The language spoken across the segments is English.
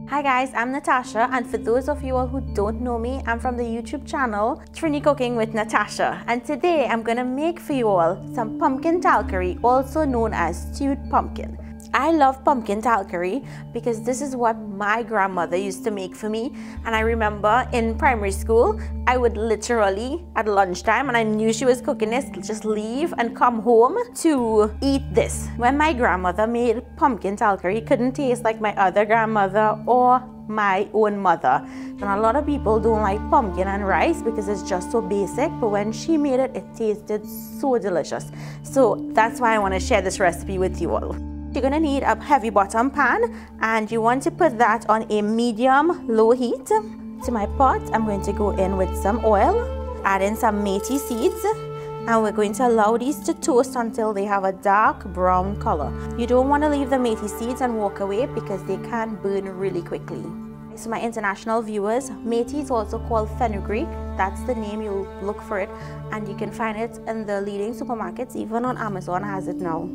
Hi guys, I'm Natasha, and for those of you all who don't know me, I'm from the YouTube channel Trini Cooking with Natasha, and today I'm gonna make for you all some pumpkin talkari, also known as stewed pumpkin. I love pumpkin talkari because this is what my grandmother used to make for me, and I remember in primary school I would literally at lunchtime, and I knew she was cooking this, just leave and come home to eat this. When my grandmother made pumpkin talkari, it couldn't taste like my other grandmother or my own mother. And a lot of people don't like pumpkin and rice because it's just so basic, but when she made it, it tasted so delicious. So that's why I want to share this recipe with you all. You're going to need a heavy bottom pan, and you want to put that on a medium low heat. To my pot, I'm going to go in with some oil, add in some methi seeds, and we're going to allow these to toast until they have a dark brown color. You don't want to leave the methi seeds and walk away because they can burn really quickly. So my international viewers, methi is also called fenugreek. That's the name, you'll look for it, and you can find it in the leading supermarkets, even on Amazon has it now.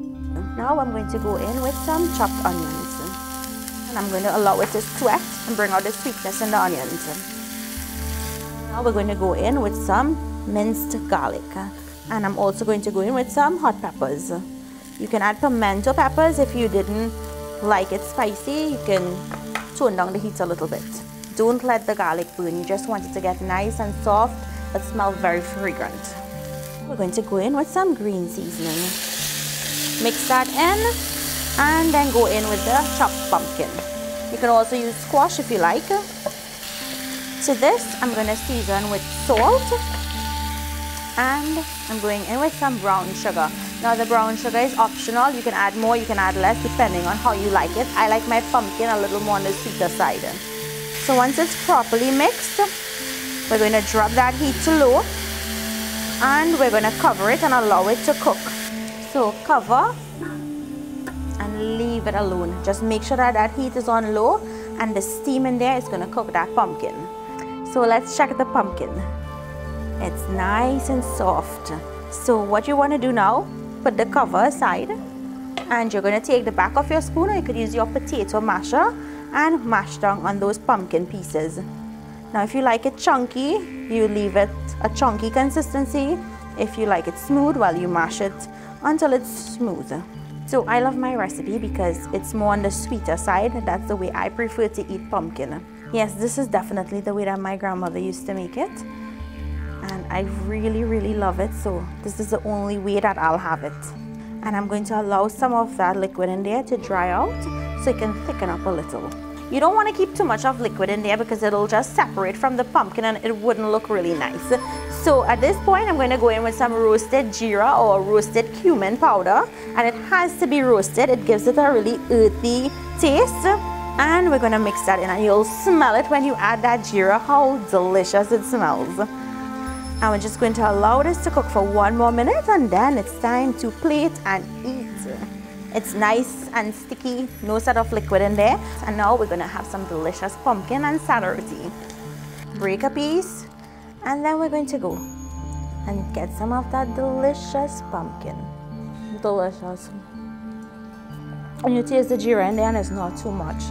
Now I'm going to go in with some chopped onions, and I'm going to allow it to sweat and bring out the sweetness in the onions. Now we're going to go in with some minced garlic, and I'm also going to go in with some hot peppers. You can add pimento peppers if you didn't like it spicy. You can tone down the heat a little bit. Don't let the garlic burn, you just want it to get nice and soft but smell very fragrant. We're going to go in with some green seasoning. Mix that in and then go in with the chopped pumpkin. You can also use squash if you like. To this I'm going to season with salt, and I'm going in with some brown sugar. Now the brown sugar is optional, you can add more, you can add less depending on how you like it. I like my pumpkin a little more on the sweeter side. So once it's properly mixed, we're going to drop that heat to low, and we're going to cover it and allow it to cook. So cover and leave it alone. Just make sure that that heat is on low and the steam in there is going to cook that pumpkin. So let's check the pumpkin. It's nice and soft. So what you want to do now, put the cover aside, and you're going to take the back of your spoon, or you could use your potato masher and mash down on those pumpkin pieces. Now if you like it chunky, you leave it a chunky consistency. If you like it smooth, well, you mash it until it's smooth. So I love my recipe because it's more on the sweeter side. That's the way I prefer to eat pumpkin. Yes, this is definitely the way that my grandmother used to make it, and I really love it. So this is the only way that I'll have it, and I'm going to allow some of that liquid in there to dry out so it can thicken up a little. You don't want to keep too much of liquid in there because it'll just separate from the pumpkin and it wouldn't look really nice. So at this point I'm going to go in with some roasted jeera or roasted cumin powder, and it has to be roasted. It gives it a really earthy taste, and we're going to mix that in, and you'll smell it when you add that jeera, how delicious it smells. And we're just going to allow this to cook for 1 more minute, and then it's time to plate and eat. It's nice and sticky, no sort of liquid in there. And now we're going to have some delicious pumpkin and sada roti. Break a piece, and then we're going to go and get some of that delicious pumpkin. Delicious. And you taste the jeera in there, and it's not too much.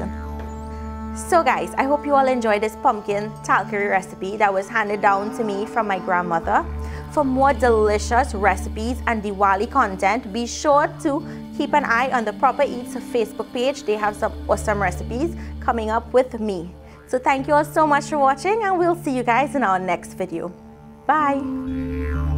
So guys, I hope you all enjoyed this pumpkin talkari recipe that was handed down to me from my grandmother. For more delicious recipes and Diwali content, be sure to keep an eye on the Propa Eats Facebook page. They have some awesome recipes coming up with me. So thank you all so much for watching, and we'll see you guys in our next video. Bye!